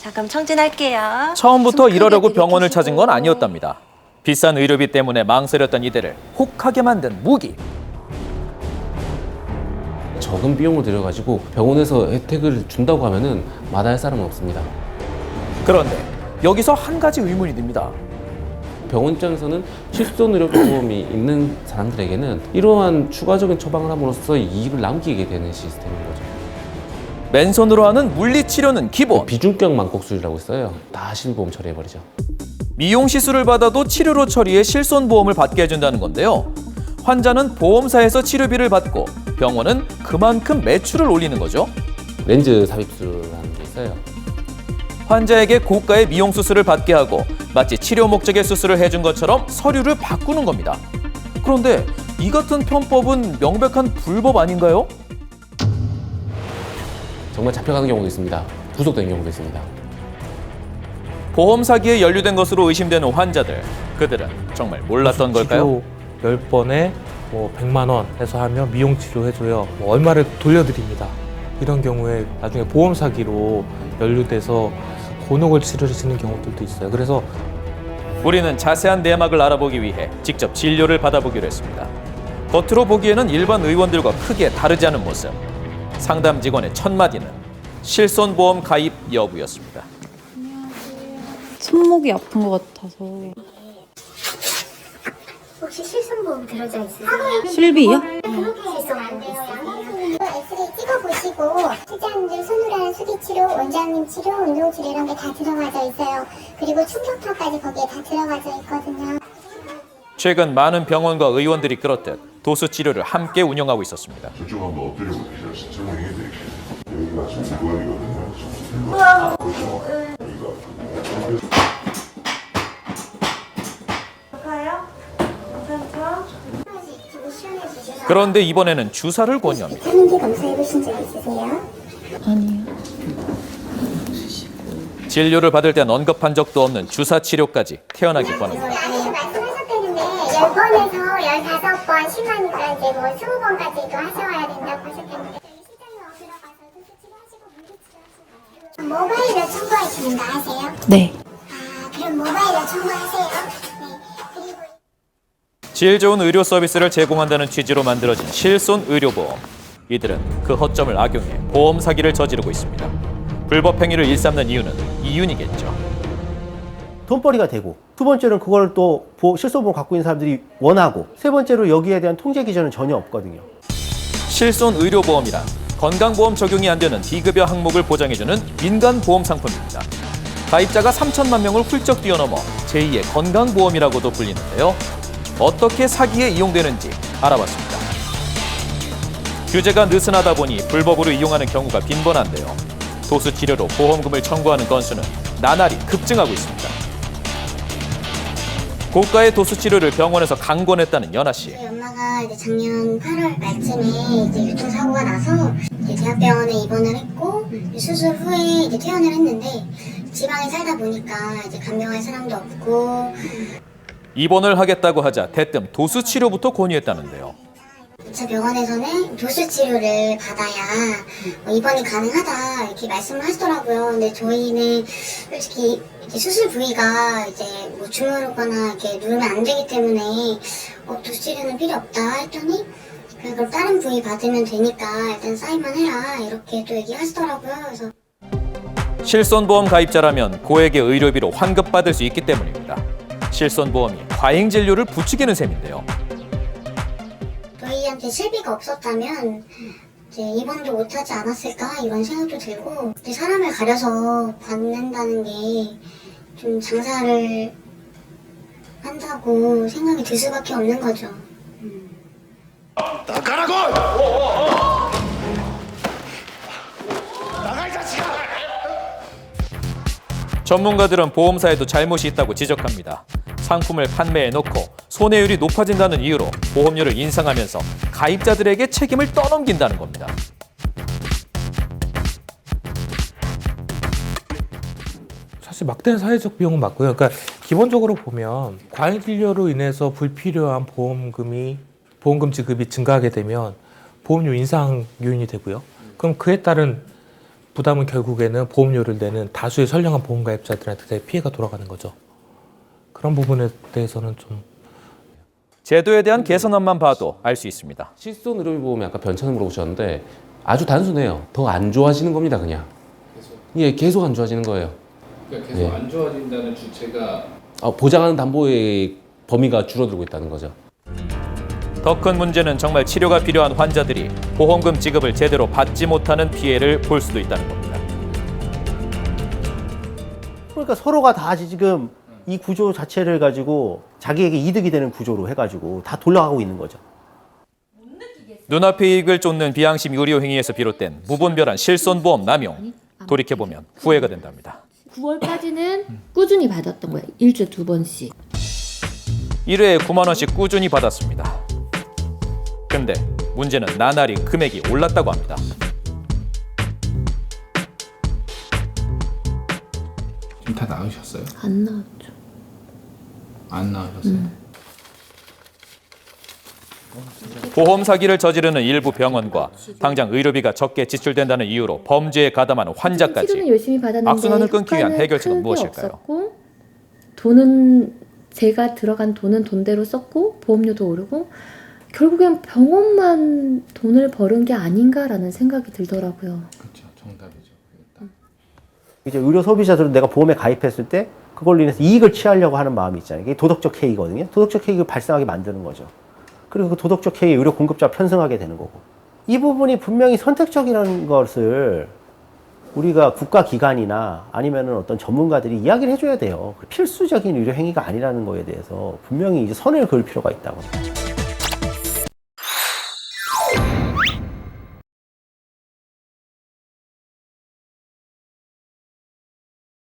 자, 그럼 청진할게요. 처음부터 숨 이러려고 크게 병원을 들이키시고. 찾은 건 아니었답니다. 비싼 의료비 때문에 망설였던 이들을 혹하게 만든 무기. 적은 비용을 들여가지고 병원에서 혜택을 준다고 하면은 마다할 사람은 없습니다. 그런데 여기서 한 가지 의문이 듭니다. 병원 입장에서는 실손의료보험이 있는 사람들에게는 이러한 추가적인 처방을 함으로써 이익을 남기게 되는 시스템인 거죠. 맨손으로 하는 물리치료는 기본. 비중격 망곡술이라고 있어요. 다 실보험 처리해버리죠. 미용 시술을 받아도 치료로 처리해 실손보험을 받게 해준다는 건데요. 환자는 보험사에서 치료비를 받고 병원은 그만큼 매출을 올리는 거죠. 렌즈 삽입술이라는 게 있어요. 환자에게 고가의 미용 수술을 받게 하고 마치 치료 목적의 수술을 해준 것처럼 서류를 바꾸는 겁니다. 그런데 이 같은 편법은 명백한 불법 아닌가요? 정말 잡혀가는 경우도 있습니다. 구속되는 경우도 있습니다. 보험 사기에 연루된 것으로 의심되는 환자들. 그들은 정말 몰랐던 걸까요? 10번에 뭐 100만 원 해서 하면 미용 치료 해줘요. 뭐 얼마를 돌려드립니다. 이런 경우에 나중에 보험 사기로 연루돼서 곤혹을 치르시는 경우들도 있어요. 그래서 우리는 자세한 내막을 알아보기 위해 직접 진료를 받아보기로 했습니다. 겉으로 보기에는 일반 의원들과 크게 다르지 않은 모습. 상담 직원의 첫 마디는 실손보험 가입 여부였습니다. 손목이 아픈 것 같아서. 혹시 실손보험 들어져 있으세요? 실비요? 실손보험 있어요. 엑스레이 찍어보시고 실장님들 손으로 하는 수기치료, 원장님 치료, 운동치료 이런 게 다 들어가져 있어요. 그리고 충격파까지 거기에 다 들어가져 있거든요. 최근 많은 병원과 의원들이 그렇듯 도수 치료를 함께 운영하고 있었습니다. 저쪽 한번 엎드려 보세요. 설명해 드릴게요. 여기가 지금 구간이거든요. 여기가 그런데 이번에는 주사를 권유합니다. 비타민D 검사해보신 적 있으세요? 아니요. 진료를 받을 땐 언급한 적도 없는 주사 치료까지 태어나기 권합니다. 아니 말씀하셨다는데 10번에서 15번, 10만까지 뭐 20번까지도 하셔야 된다고 하셨다는데 실장님 어디로 가서 수치료하시고 물리치료하시고 모바일로 청구하시는 거 아세요? 네. 아 그럼 모바일로 청구하세요. 네. 그리고 질 좋은 의료 서비스를 제공한다는 취지로 만들어진 실손 의료보험. 이들은 그 허점을 악용해 보험 사기를 저지르고 있습니다. 불법 행위를 일삼는 이유는 이윤이겠죠. 돈벌이가 되고, 두 번째로는 그걸 또 실손보험 갖고 있는 사람들이 원하고, 세 번째로 여기에 대한 통제 기준은 전혀 없거든요. 실손 의료보험이란 건강보험 적용이 안 되는 비급여 항목을 보장해주는 민간보험 상품입니다. 가입자가 3천만 명을 훌쩍 뛰어넘어 제2의 건강보험이라고도 불리는데요. 어떻게 사기에 이용되는지 알아봤습니다. 규제가 느슨하다 보니 불법으로 이용하는 경우가 빈번한데요. 도수 치료로 보험금을 청구하는 건수는 나날이 급증하고 있습니다. 고가의 도수 치료를 병원에서 강권했다는 연아 씨. 저희 엄마가 이제 작년 8월 말쯤에 이제 교통사고가 나서 이제 대학병원에 입원을 했고 수술 후에 이제 퇴원을 했는데 지방에 살다 보니까 이제 간병할 사람도 없고 입원을 하겠다고 하자 대뜸 도수 치료부터 권유했다는데요. 저 병원에서는 도수 치료를 받아야 입원이 가능하다 이렇게 말씀을 하시더라고요. 근데 저희는 솔직히 이제 수술 부위가 이제 뭐 주무르거나 이렇게 누르면 안 되기 때문에 도수 치료는 필요 없다 했더니 그럼 다른 부위 받으면 되니까 일단 사인만 해라 이렇게 또 얘기하시더라고요. 그래서 실손보험 가입자라면 고액의 의료비로 환급받을 수 있기 때문입니다. 실손보험이 과잉 진료를 부추기는 셈인데요. 저희한테 실비가 없었다면 이제 입원도 못하지 않았을까 이런 생각도 들고 사람을 가려서 받는다는 게 좀 장사를 한다고 생각이 들 수밖에 없는 거죠. 나가라고! 나가 이 자식아! 전문가들은 보험사에도 잘못이 있다고 지적합니다. 상품을 판매해놓고 손해율이 높아진다는 이유로 보험료를 인상하면서 가입자들에게 책임을 떠넘긴다는 겁니다. 사실 막대한 사회적 비용은 맞고요. 그러니까 기본적으로 보면 과잉 진료로 인해서 불필요한 보험금 지급이 증가하게 되면 보험료 인상 요인이 되고요. 그럼 그에 따른 부담은 결국에는 보험료를 내는 다수의 선량한 보험가입자들한테 피해가 돌아가는 거죠. 그런 부분에 대해서는 좀 제도에 대한 개선안만 봐도 알 수 있습니다. 실손 의료보험이 아까 변천을 물어보셨는데 아주 단순해요. 더 안 좋아지는 겁니다, 그냥. 예, 계속 안 좋아지는 거예요. 그러니까 계속 안 좋아진다는 주체가 보장하는 담보의 범위가 줄어들고 있다는 거죠. 더 큰 문제는 정말 치료가 필요한 환자들이 보험금 지급을 제대로 받지 못하는 피해를 볼 수도 있다는 겁니다. 그러니까 서로가 다 지금 이 구조 자체를 가지고 자기에게 이득이 되는 구조로 해가지고 다 돌아가고 있는 거죠. 눈앞의 이익을 쫓는 비양심 의료 행위에서 비롯된 무분별한 실손보험 남용. 돌이켜보면 후회가 된답니다. 9월까지는 꾸준히 받았던 거야. 일주일에 2번씩. 1회에 9만 원씩 꾸준히 받았습니다. 근데 문제는 나날이 금액이 올랐다고 합니다. 지금 다 나으셨어요? 안 나왔죠. 안 나으셨어요? 보험 사기를 저지르는 일부 병원과 당장 의료비가 적게 지출된다는 이유로 범죄에 가담하는 치료는 환자까지 열심히 받았는데 악순환을 끊기 위한 효과는 해결책은 크게 무엇일까요? 없었고, 돈은 제가 들어간 돈은 돈대로 썼고 보험료도 오르고 결국엔 병원만 돈을 버는 게 아닌가라는 생각이 들더라고요. 그렇죠. 정답이죠. 이제 의료 소비자들은 내가 보험에 가입했을 때 그걸로 인해서 이익을 취하려고 하는 마음이 있잖아요. 이게 도덕적 해이거든요. 도덕적 해이를 발생하게 만드는 거죠. 그리고 그 도덕적 해이 의료 공급자 편승하게 되는 거고. 이 부분이 분명히 선택적이라는 것을 우리가 국가기관이나 아니면은 어떤 전문가들이 이야기를 해줘야 돼요. 필수적인 의료 행위가 아니라는 거에 대해서 분명히 이제 선을 그을 필요가 있다고.